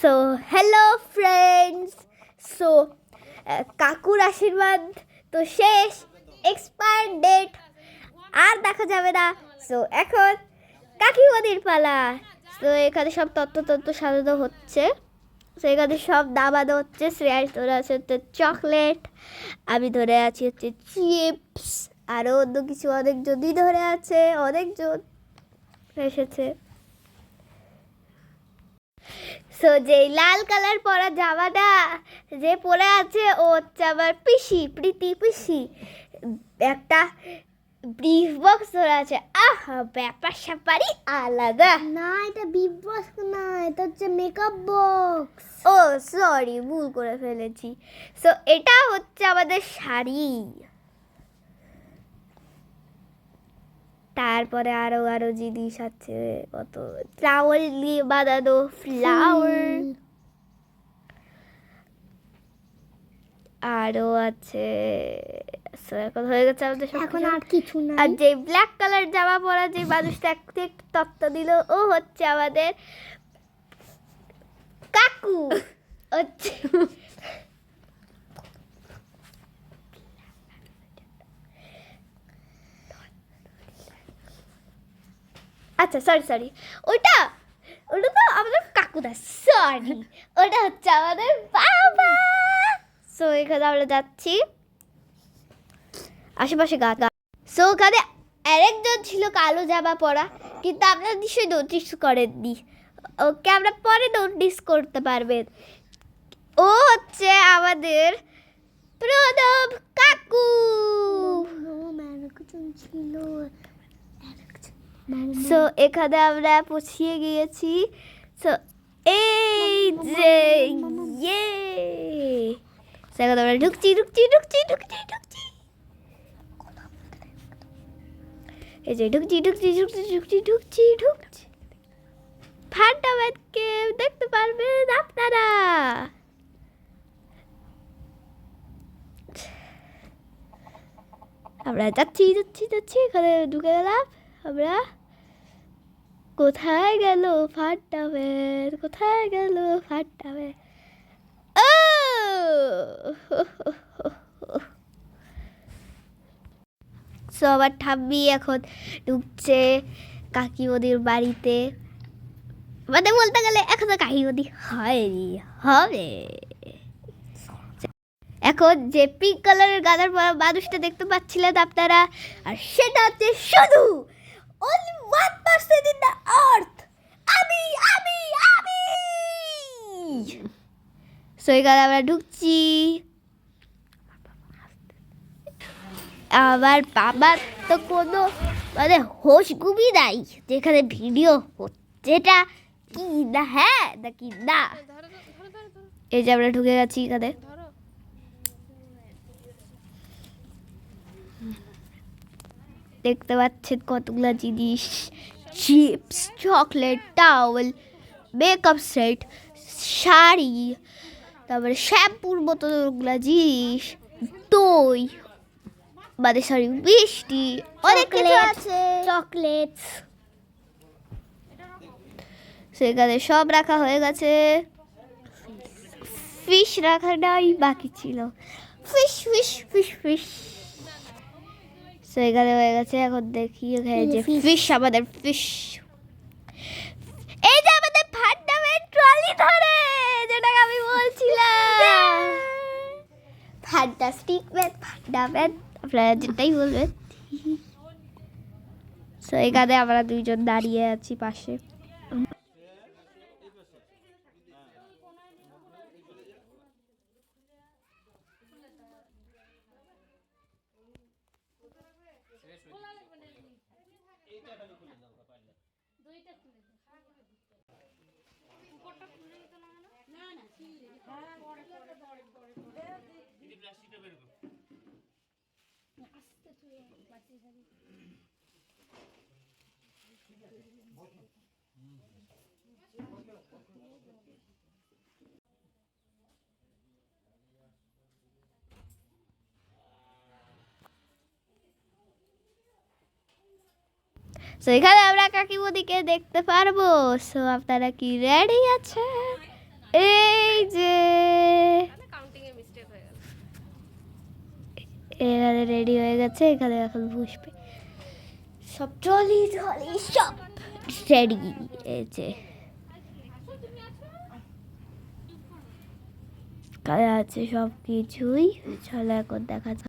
So hello friends. So কাকুর আশীর্বাদ তো শেষ, এক্সপায়ার ডেট আর দেখা যাবে না। সো এখন কাকিমণির পালা। তো এখানে সব তত্ত্ব সাজানো হচ্ছে। সো এখানে সব দাবানো হচ্ছে। শ্রেয়াস ধরে আছে হচ্ছে চকলেট, আমি ধরে আছি হচ্ছে চিপস, আরও অন্য কিছু অনেকজনই ধরে আছে, অনেকজন এসেছে। সো যে লাল কালার পরা জামাটা যে পরে আছে ও হচ্ছে আমার পিসি, প্রীতি পিসি। একটা ব্রিফ বক্স ধরে আছে। আহা, ব্যাপার স্যাপারই আলাদা। না, এটা বিগ বক্স না, এটা হচ্ছে মেকআপ বক্স। ও সরি, ভুল করে ফেলেছি। সো এটা হচ্ছে আমাদের শাড়ি। তারপরে আরো জিনিস আছে, কত টাওয়াল দিয়ে বাঁধানো ফ্লাওয়ার, আরো আছে। এখন হয়ে গেছে আমাদের এখন আর কিছু না। আর যে ব্ল্যাক কালার জামা পরা যে মানুষটা একটু তত্ত্ব দিল ও হচ্ছে আমাদের কাকু। হচ্ছে আচ্ছা সরি ওটা ওটা তো আমাদের কাকুদা, সরি ওটা হচ্ছে আমাদের বাবা। সো এখানে আমরা যাচ্ছি, আশেপাশে গাছ। সো ওখানে আরেকজন ছিল কালো জামা পরা, কিন্তু আপনারা নিশ্চয়ই নোটিস করেননি, ওকে আমরা পরে নোটিস করতে পারবেন। ও হচ্ছে আমাদের প্রণব কাকু। ছিল। সো এখানে আমরা পৌঁছিয়ে গিয়েছি। সো এই যে ইয়ে, সেখানে আমরা ঢুকছি। এই যে ঢুকছি। ফান্টামেন্টকে দেখতে পারবেন আপনারা। আমরা যাচ্ছি। এখানে ঢুকে গেলাম আমরা। কোথায় গেল ফান্টামেন্ট? ও সবার ঠাম্মি এখন ঢুকছে কাকিমণির বাড়িতে। মানে বলতে গেলে এখনো কাকিমণি হয়নি, হবে। এখন যে পিঙ্ক কালারের গাদার পরা মানুষটা দেখতে পাচ্ছিলেন আপনারা, আর সেটা হচ্ছে শুধু only 1% in the earth, আমি। সো এখানে আমরা ঢুকছি। আমার বাবার তো কোনো মানে হোশ গুমি নাই, যেখানে ভিডিও হচ্ছে এটা কি না, হ্যাঁ নাকি না। এই যে আমরা ঢুকে গেছি এখানে। দেখতে পাচ্ছেন কতগুলা জিনিস, chips, chocolate, towel, makeup set, sari, তারপরে শ্যাম্পুর বোতলগুলা জিনিস, দই, মানে সরি মিষ্টি, অনেক কিছু আছে, চকলেটস। সেখানে সব রাখা হয়ে গেছে। ফিশ রাখা নাই, বাকি ছিল ফিশ। সেখানে হয়ে গেছে। এখন দেখি এখানে যে ফিশ, আমাদের ফিশ। এই যে আমাদের ফান্ডামেন্ট ট্রলি ধরে, যেটাকে আমি বলছিলাম, ফ্যান্টাস্টিক ম্যান, ফান্ডামেন্ট, আপনারা যেটাই বলবেন। সো এখানে আমরা দুইজন দাঁড়িয়ে আছি পাশে। সো এখানে আমরা কাকিমণিকে দেখতে পারবো। সো আপনারা কি রেডি আছে? এখানে রেডি হয়ে গেছে, এখানে এখন বসবে। সব ট্রলি সব রেডি। এই যে কাজে আছে সব কিছুই। চলো এখন দেখা যাক।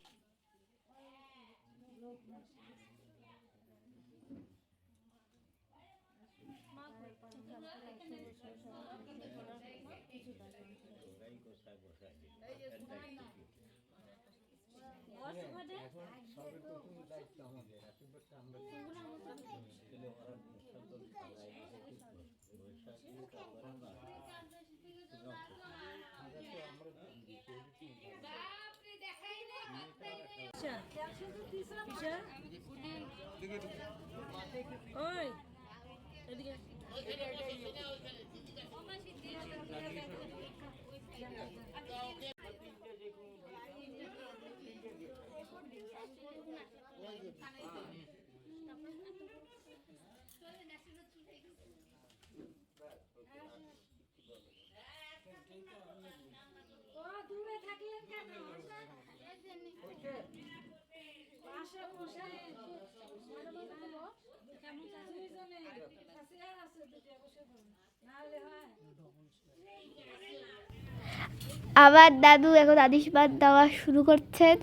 আবার দাদু এখন আশীর্বাদ দেওয়া শুরু করছেন।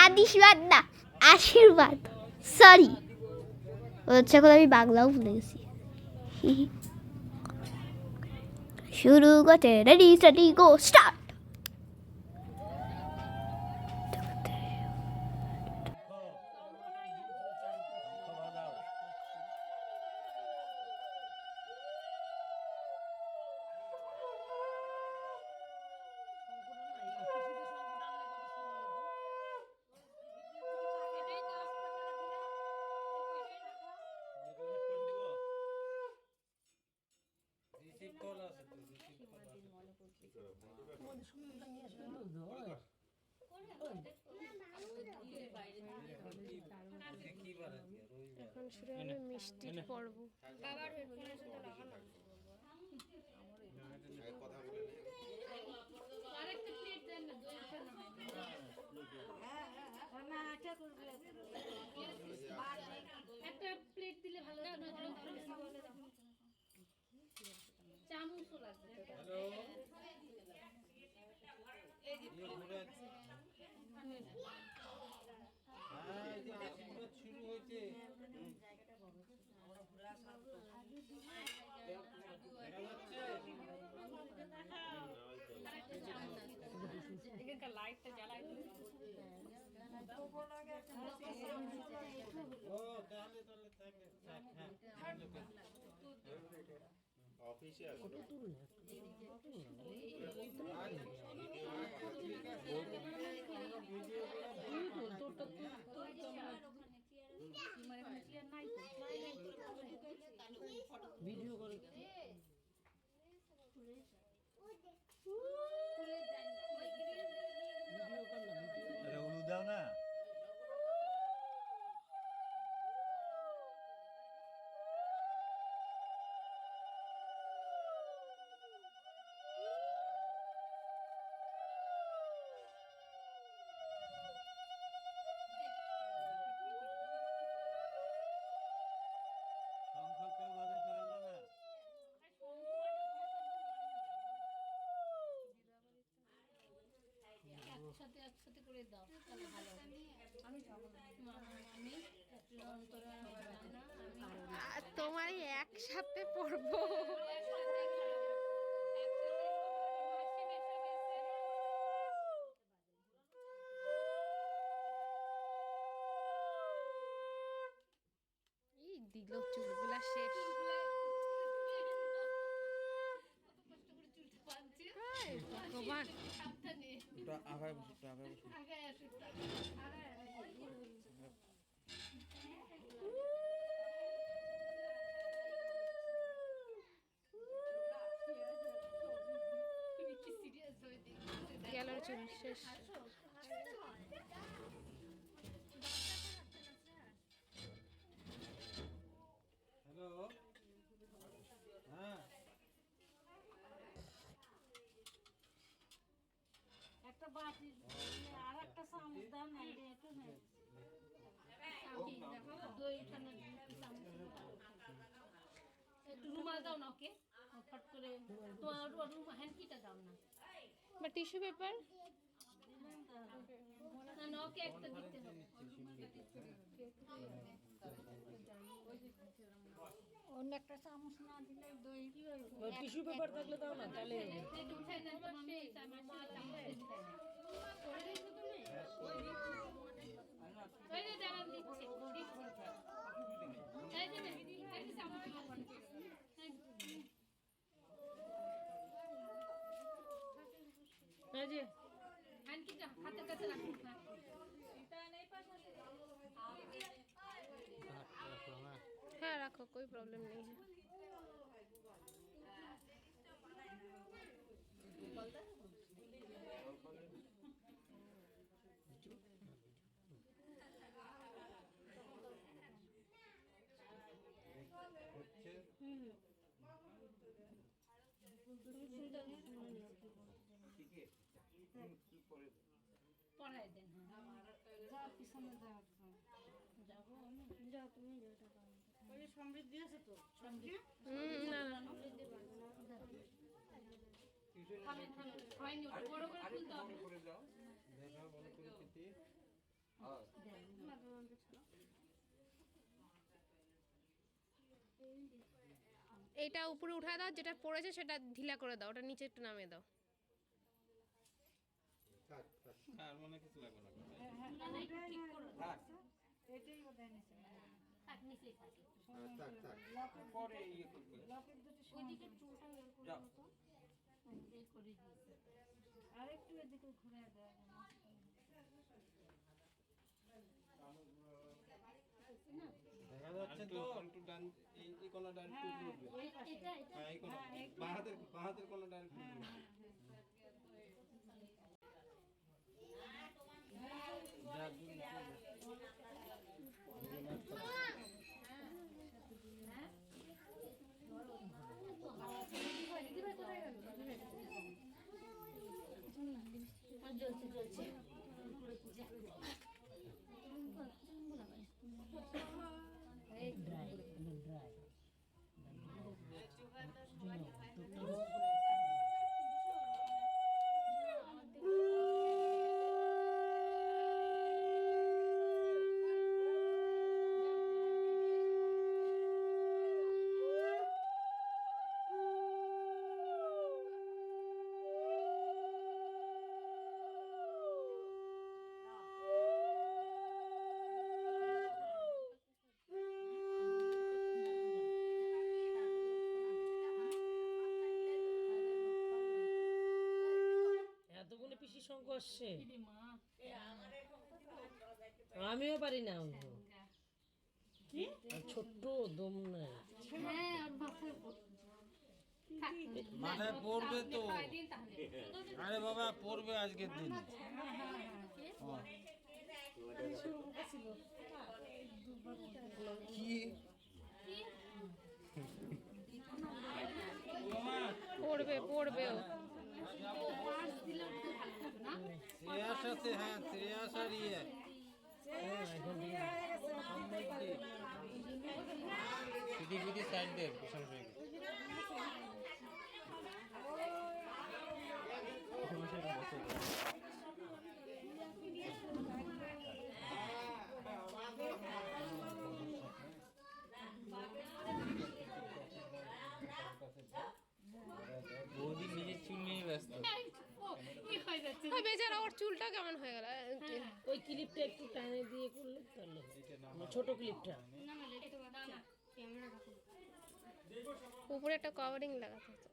আশীর্বাদ না, আশীর্বাদ, সরি হচ্ছে, এখন আমি বাংলাও ভুলে গেছি। শুরু করতে রেডি স্টাডি গো স্টার্ট। এখন শুরু হবে মিষ্টির পর্ব। একটা প্লেট দিলে ভালো হতো। চামচও লাগবে। লাইটটা জ্বালাই অফিসে ভিডিও করে দাও না। একসাথে করে দাও তাহলে ভালো হবে। আমি যাবো না, আমি তোমার একসাথে পড়বো। এই দিল চুলগুলা শেষ। ভগবান আগায় বসে আগায় বসে গেল চুল শেষ। হ্যালো হ্যাঁ একটা বাটি দই ঠান্ডা একটু রুমাল দাও না ওকে ফট করে তোমার হ্যান্ডকিটা দাও না বা টিস্যু পেপার। না না ওকে একটা দিতে হবে অন্য একটা চামচ না দিলে দই টিস্যু পেপার থাকলে দাও না তাহলে একটু উঠাই দেন তোমার সেই চামচ করে দিয়েছো তুমি ওই যে দাঁড়ান দিচ্ছি এই যে এই যে চামচ এই যে হ্যান্ডকিটা হাতের কাছে রাখুন হ্যাঁ রাখো, कोई प्रॉब्लम नहीं है। পড়াই দেন সমৃদ্ধি আছে তো না না হয়নি ওটা বড় করে তুলতে হবে করে দাও দেখা ভালো করে চিঠি এইটা উপরে উঠা দাও, যেটা পড়েছে সেটা ঢিলা করে দাও, ওটা নিচে একটু নামিয়ে দাও। আর মনে কিছু লাগবে না না না একটু ঠিক করে থাক থাক নিচেই থাকে পরে ইয়ে করবে ওইদিকে চুলটা যাও এই করে দিয়েছে আরেকটু এদিকে ঘুরে দেয় দেখা যাচ্ছে তো একটু ডান এই কোণাটা একটু ঘুরবে এটা এটা হ্যাঁ এই কোণা বাঁ হাতের কোণাটা একটু ঘুরবে যা দূর জ্বলছে জ্বলছে এতগুলো পিসি শঙ্খ আসছে, মা আমিও পারি না ছোট্ট দম নাই। হ্যাঁ আর মাথায় পড়বে তো খাই দিন তাহলে আরে বাবা পড়বে আজকের দিন কি পড়বে পড়বে ও। পাঁচ দিলে একটু ভালো হতো না শ্রেয়াস আছে হ্যাঁ শ্রেয়াস আর ইয়ে সিডি ফিডি সাইড দে সমস্যা নেই বৌদি নিজের চুল নিয়ে ব্যস্ত কি হয়ে যাচ্ছে ওই বেচারা, ওর চুলটা কেমন হয়ে গেল। ওই ক্লিপটা একটু টানে দিয়ে করলে তাহলে ছোট ক্লিপটা না না এটা না ক্যামেরা রাখুন উপরে একটা কভারিং লাগাতে হতো।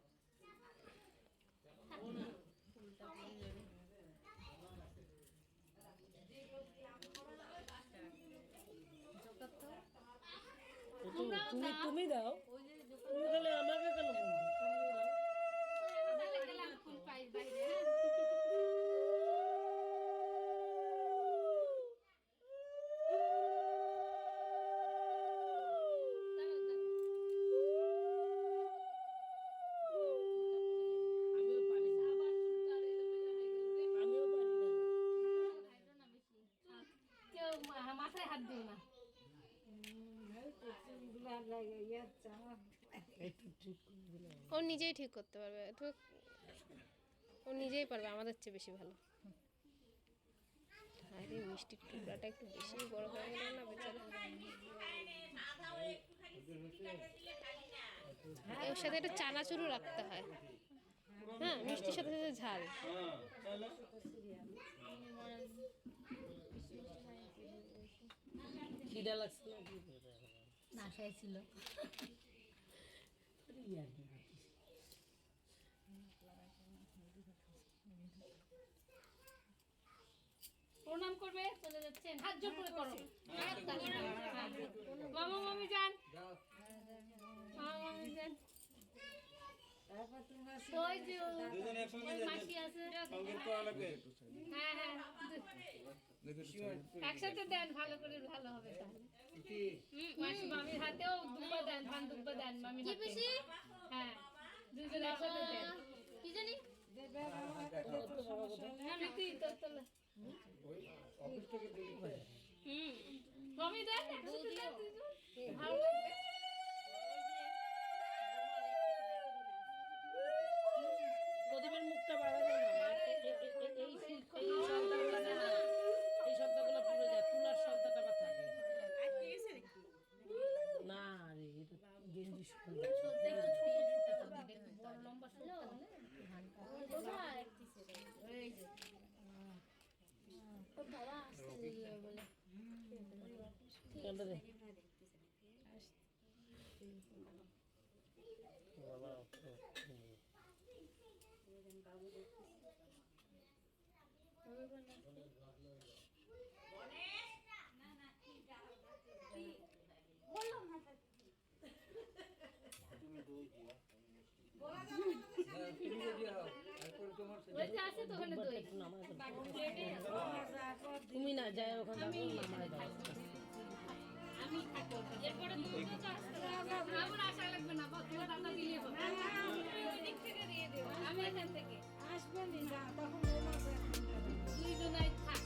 তুমি দাও, তুমি তাহলে আমাকে কেন বলবো? তাহলে গেলাম ফুল পাই বাইরে আমিও পারি না, আমিও পারি না। একটু ঠিক করে দিলে ও নিজেই ঠিক করতে পারবে, তো ও নিজেই পারবে আমাদের চেয়ে বেশি ভালো। আরে মিষ্টির টুকরাটা একটু বেশি বড় হয়ে গেল না বেচারা। ওর সাথে একটু চানাচুরও রাখতে হয়, হ্যাঁ মিষ্টির সাথে সাথে ঝাল। খিদা লাগছে না কি করে? না খাইছিল প্রণাম করবে, চলে যাচ্ছেন, হাত জোড় করে করো। মামা মামি যান, মামা মামি যান। ওই যে দুজন একসঙ্গে ওই মাসি আছে, সংগীত করা লাগবে। হ্যাঁ হ্যাঁ একসাথে দেন, ভালো করে ভালো হবে তাহলে। মাসি মামির হাতেও দুব্বা দেন, ধান দুব্বা দেন মামির হাতে। হ্যাঁ দুজন একসাথে দেন। কি জানি প্রীতি তোর তোলা। মামি দেন একসাথে দেন দুজন, ভালো লাগবে। প্রদীপের মুখটা বাড়াবে না, এই শব্দগুলো পুরো যায়, তুলার শব্দটা বা থাকে না রে, এটা গেঞ্জি শব্দ। বড় লম্বা শুলো কেনটা দে বাবা, ওই যে আছে তো ওখানে দই। একটু নামায় দাও। তুমি না যায় ওখানে নামায় দাও। আমি থাকবো এরপরে তুমি তো আসতে হবে, আমার আশা লাগবে না, তোমার টাকা দিলে হবে। এদিক থেকে দিয়ে দেব, আমি এখান থেকে আসবেন না, তখন দুইজনাই থাক,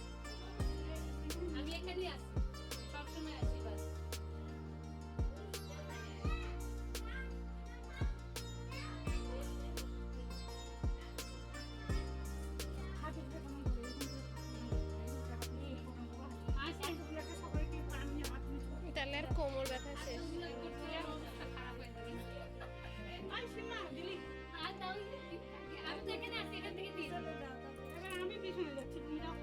আমি এখানেই আসি, সবসময় আসি বাস। আসেন তাহলে আর কোমর ব্যথা শেষ। আমি তো এখানে আসি, এখান থেকে দিয়ে দেবো। আমি পিছনে যাচ্ছি, তুমি যাও।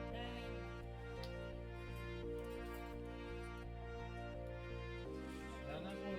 রানা কই?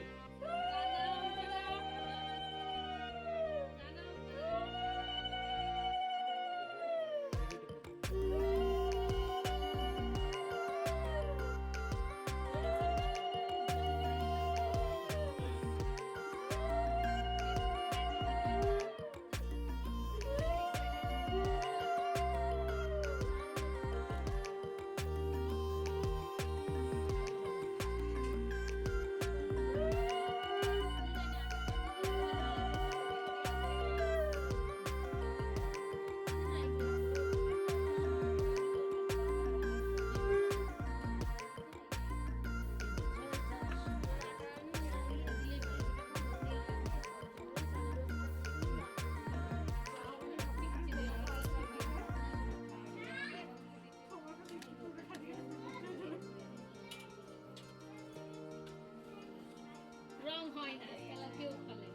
রং হয় না, খেলা কেউ খেলে।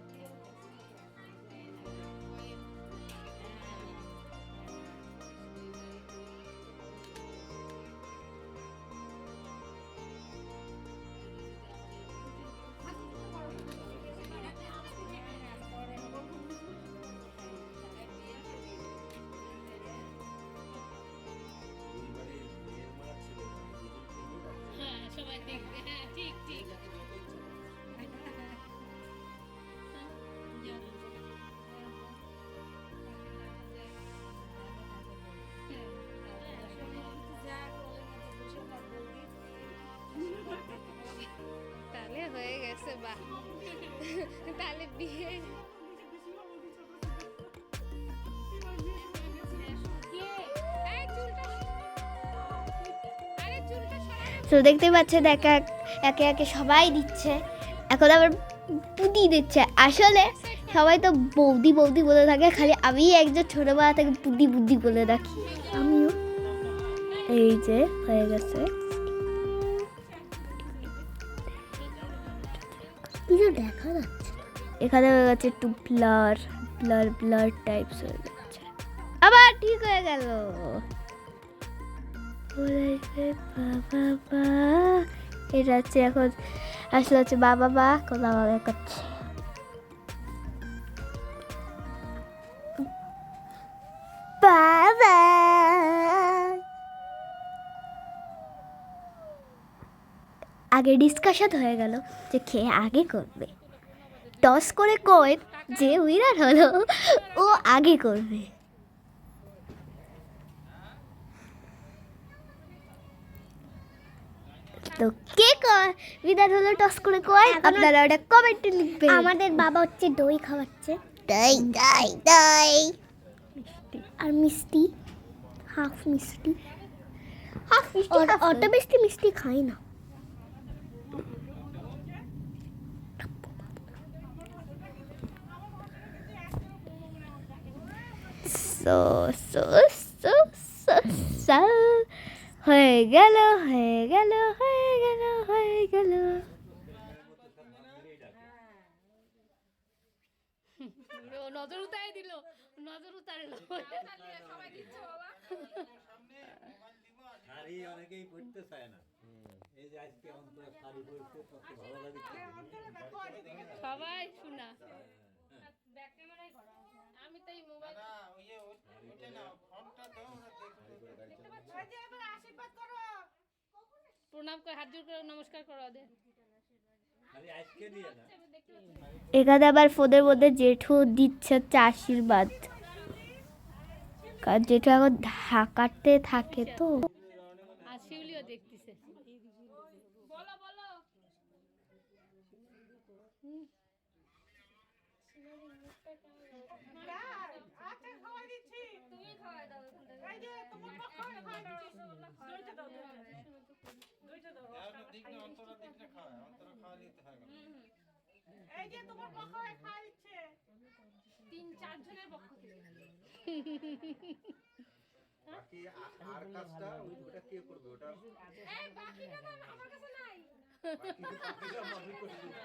হ্যাঁ সবাই দেখবে, হ্যাঁ ঠিক ঠিক। তাহলে হয়ে গেছে, বাহ তাহলে বিয়ে। এই চুলটা, আরে চুলটা সরাও। তো দেখতে পাচ্ছেন একে একে সবাই দিচ্ছে। এখন আবার পুদি দিচ্ছে। আসলে সবাই তো বৌদি বৌদি বলে থাকে, খালি আমি একজন ছোটবেলা থেকে পুদি বুদ্ধি বলে রাখি। আমিও এই যে হয়ে গেছে, কিছু দেখা যাচ্ছে। এখানে হয়ে গেছে একটু ব্লার ব্লার ব্লার টাইপস হয়ে যাচ্ছে, আবার ঠিক হয়ে গেল। বাবা এটা হচ্ছে এখন আসলে হচ্ছে বাবা বা কোথাও করছে। বাবা আগে ডিসকাশন হয়ে গেল যে খেয়ে আগে করবে, টস করে কয়েন যে উইনার হলো ও আগে করবে। তো কে উইনার হলো টস করে কয়েন আপনারা ওটা কমেন্টে লিখবেন। আমাদের বাবা হচ্ছে দই খাওয়াচ্ছে, দই দই দই আর মিষ্টি, হাফ মিষ্টি। হাফ মিষ্টি অত বেশি মিষ্টি খাই না। So so so so so হয়ে গেল হয়ে গেল হয়ে গেল হয়ে গেল। নজর উতারে দিল, নজর উতারলো। সবাই দিচ্ছে বাবা। শাড়ি অনেকেই পরতে চায় না, এই যে আজকে অন্তরে শাড়ি পরতে কত ভালো লাগছে। সবাই শোনা ব্যাক ক্যামেরায় করা, আমি তো এই মোবাইল না ওইটা না ফোনটা দাও না, দেখতে পাচ্ছ? ওই যে এবার আশীর্বাদ করো। প্রণাম করে হাত জোড় করে নমস্কার করো ওদের। খালি আজকে দিয়ে না, এখানে আবার ফোনের মধ্যে জেঠু দিচ্ছে হচ্ছে আশীর্বাদ, কারণ জেঠু এখন ঢাকাতে থাকে তো। আর শিউলিও দেখতেছে। বলো বলো। আচ্ছা খাওয়াই দিচ্ছি, তুমি খাওয়াই দাও। এই যে তোমার পক্ষ হয়ে খাওয়াই দিচ্ছি, দইটা দাও, দইটা দাও। দিক না অন্তরা দিক না খাওয়া, অন্তরা খাওয়া নিতে হয় না। এই যে তোমার পক্ষ হয়ে খাওয়াই দিচ্ছে। 3-4 জনের পক্ষ থেকে। বাকি আর কাজটা ওটা কে করবে? ওটা এই বাকিটা না আমার কাছে নাই। বাকিটা মাফি করে দিবে।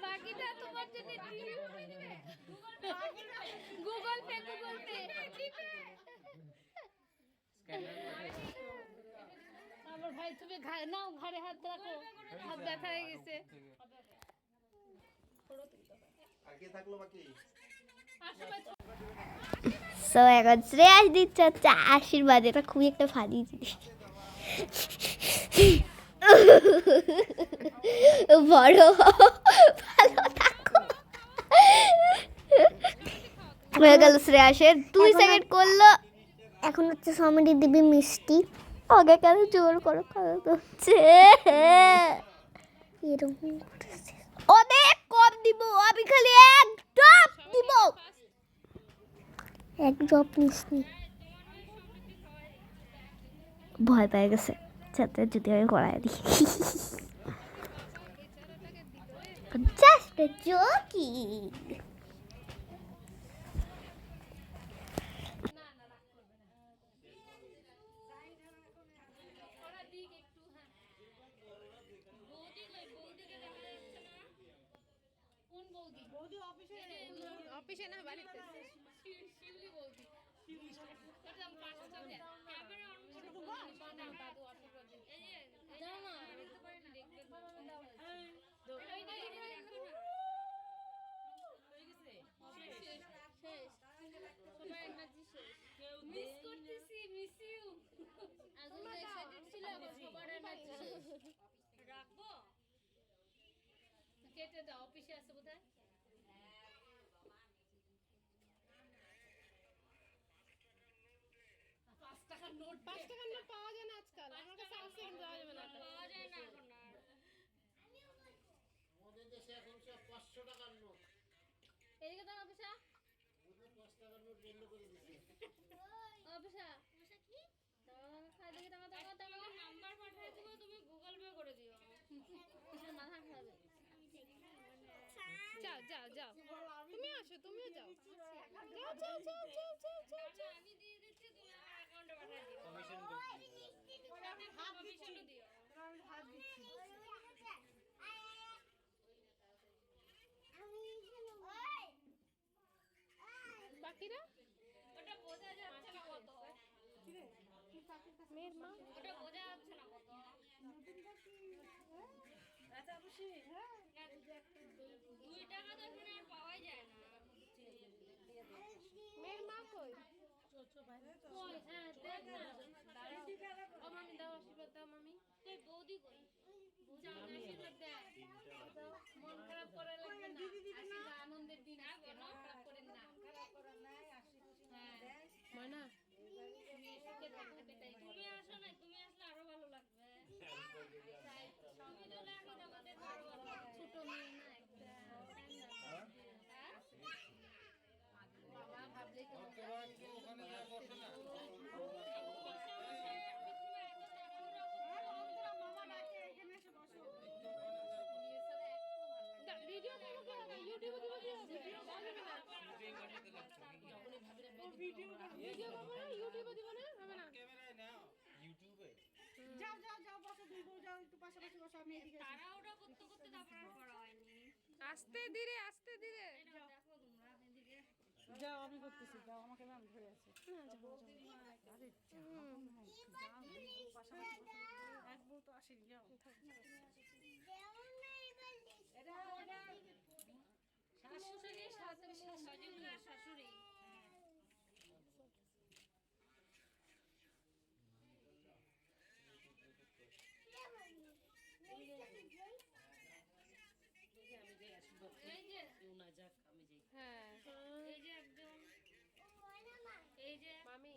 বাকিটা তোমার জন্য দিবে। গুগল পে আমার ভাই তুমি নাও, ঘরে হাত রাখো, হাত ব্যথা হয়ে গেছে। আর কে থাকলো বাকি? সো এখন শ্রেয়াস দিচ্ছে হচ্ছে আশীর্বাদ, এটা খুবই একটা ফানি জিনিস। বড় ভালো থাকো। হয়ে গেল শ্রেয়াসের 2 সেকেন্ড করলো। এখন হচ্ছে সমিতি দিবি মিষ্টি, আগে কেন জোর করে খাওয়া হচ্ছে, এরকম করেছে। অনেক কম দিব, আমি খালি এক ড্রপ দিব। এক ড্রপ মিষ্টি। ভয় পেয়ে গেছে, সাথে যদি আমি করাই দিই। Just joking. অফিসে না বাড়িতে শিউলি বৌদি ক্যামেরা অন করে দাদু আশীর্বাদ দিচ্ছে। এই যে দাও না, দেখতে পারি না, দেখতে পারি না। এই যে সবাই এনার্জি শেষ। মিস করতেছি, মিস ইউ। আগুন এক্সাইটেড ছিল, সবার এনার্জি শেষ। রাখবো, কেটে দাও, অফিসে আছে বোধহয়। 5 টাকার নোট পাওয়া যায় না আজকাল, আমার কাছে আছে কিন্তু পাওয়া যাবে না, পাওয়া যায় না এখন আর। আমাদের দেশে এখন সব 500 টাকার নোট। এদিকে দাও অফিসা, 5 টাকার নোট বন্ধ করে দিয়েছে। অফিসা কি খাই দেখি, তোমার নাম্বার পাঠিয়ে দিব, তুমি গুগল পে করে দিও। মাথা খাবে। যাও যাও যাও তুমি আসো তুমিও যাও যাও যাও যাও যাও যাও যাও যাও। আমি দিয়ে দিচ্ছি তুমি আমার অ্যাকাউন্টে পাঠিয়ে দিও কমিশন সাথে কমিশনও দিও বাকিরা ওটা বোঝা যাচ্ছে না কত মেয়ের মা ওটা বোঝা যাচ্ছে না কত আচ্ছা খুশি 2 টাকা তো এখানে আর পাওয়াই যায় না মেয়ের মা কই কই হ্যাঁ দেখ না ও মামি দাও আশীর্বাদ দাও মামি কই বৌদি কই বুঝা আশীর্বাদ দে মন খারাপ করে লাগবে না আশীর্বাদ আনন্দের দিন আজকে মন খারাপ করেন না হ্যাঁ ময়না তুমি আসো না তুমি আসলে আরো ভালো লাগবে তুমি চলে আসো আমাদের আরো ভালো লাগবে। ছোট মেয়ে না একটা হ্যাঁ বাবা ভাবলে তো ভিডিও করবো কি হবে ইউটিউবে দিব কি হবে ভিডিও করবো না ইউটিউবে দিব না হবে না যাও যাও যাও বসো দুই বউ যাও একটু পাশাপাশি বসো আমি এদিকে তারা ওটা করতে করতে তারপর আর করা হয়নি আস্তে ধীরে আস্তে ধীরে এটা দেখো তোমরা এদিকে যাও আমি করতেছি যাও আমাকে ম্যাম ধরে আছে এক বউ তো আসেনি যাও শাশুড়ি শাশুড়ি আর শাশুড়ি আমি যাই আশীর্বাদ এই যে কেউ না যাক আমি যাই হ্যাঁ এই যে একজন এই যে মামি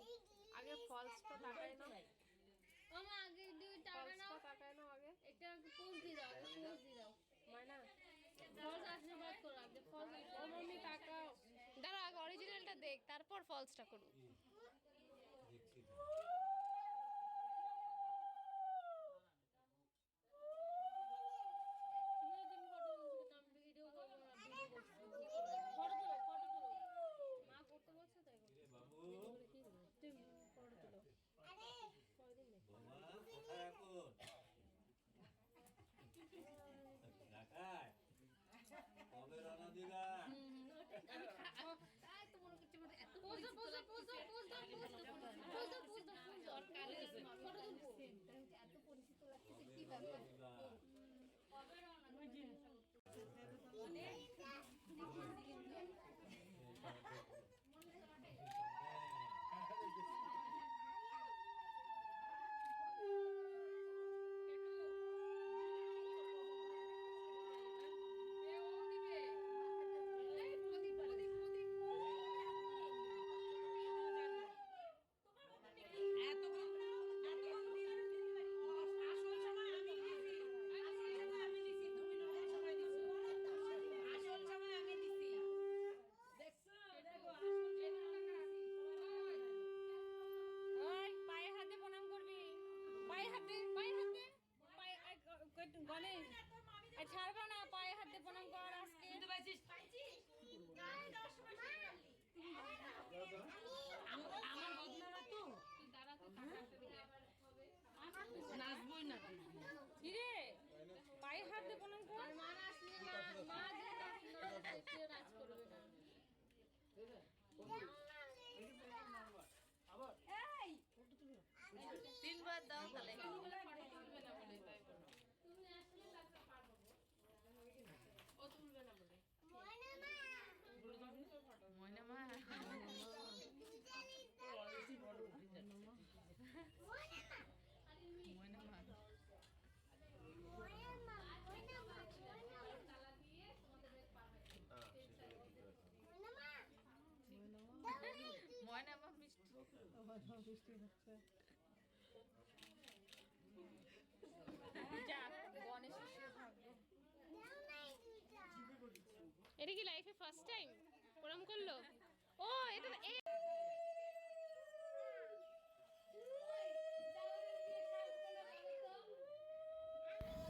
আগে ফলসটা তাকায় নাও ও মা আগে 2 টাকা ফলসটা নাও তাকায় নাও আগে একটা পোজ দিয়ে দাও আগে পোজ দিয়ে দাও ময়না ফলস আশীর্বাদ করো আগে ফলস ও মামি তাকাও দাঁড়া আগে অরিজিনালটা দেখ তারপর ফলসটা করু দেখছি তুমি দিন ফটো তুলছো আমি ভিডিও করব না ভিডিও করছি ফটো তুলো মা করতে বলছো তাই করো। রে বাবু ফটো তুলো বোমা কোথায় এখন ঢাকায় কবে রওনা দিবা আমি খারাপ আই তোমার কিছু মধ্যে এত পোজ দরকার ফটো তুলবো এত পরিচিত লাগছে কি ব্যাপার দিবা কবে রওনা ওই পায়ে হাতে প্রণাম করবি পায়ে হাতে গণেশ আর ছাড়বে না পায়ে হাতে প্রণাম কর আজকে আমার বদনারা তো নাচবই না কিরে পায়ে হাতে প্রণাম কর মা নাচলে মা যে নাচ করবে না তিনবার দাও তাহলে তুমি আসলে লাগবে পারবো ও তুলবে না বলে ময়না ময়না মা তালা দিয়ে তোমাদের ব্যাগ পাবে ময়না মা মিষ্টি যা গণেশের ভাগ্য এটা কি লাইফে ফার্স্ট টাইম প্রণাম করলো ও এটা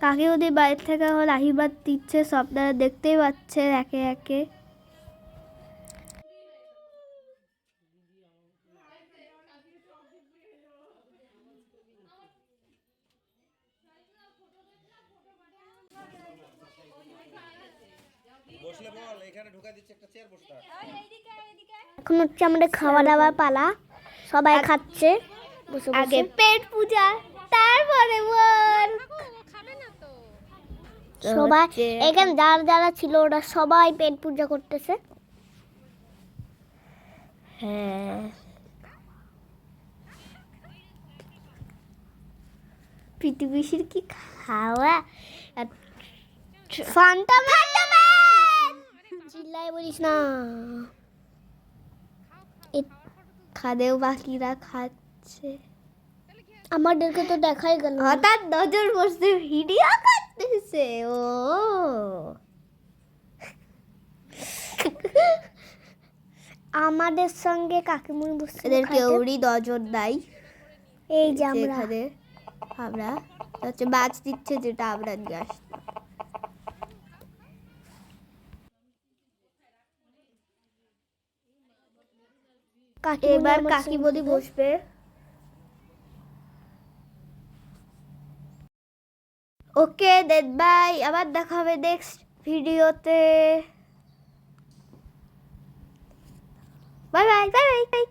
কাকি ওদের বাইরে থেকে এখন আশীর্বাদ দিচ্ছে, সব আপনারা দেখতেই পাচ্ছেন একে একে। বসলে বল, এখানে ঢুকাই দিচ্ছে একটা চেয়ার বসতা। এখন হচ্ছে আমাদের খাওয়া দাওয়ার পালা, সবাই খাচ্ছে বসে আগে বসে। পেট পূজা, তারপরে বল। খাবে না তো। সবাই এখানে যারা যারা ছিল ওরা সবাই পেট পূজা করতেছে। হ্যাঁ, পৃথিবীর কি খাওয়া। ফান্টা চিল্লাই বলিস না। খাদেও বাকিরা খাচ্ছে। আমাদেরকে তো দেখাই গেল না। হঠাৎ নজর বসতে ভিডিও করতেছে ও। আমাদের সঙ্গে কাকিমুনি বসে এদের কেউরই নজর নাই। এই যে আমরা এখানে আমরা হচ্ছে মাছ দিচ্ছে, যেটা আমরা নিয়ে আসছি। কাকিমুনি এবার আমার কাকিমণি সঙ্গে- বসবে। ওকে দেন বাই, আবার দেখা হবে নেক্সট ভিডিওতে। Bye bye bye bye.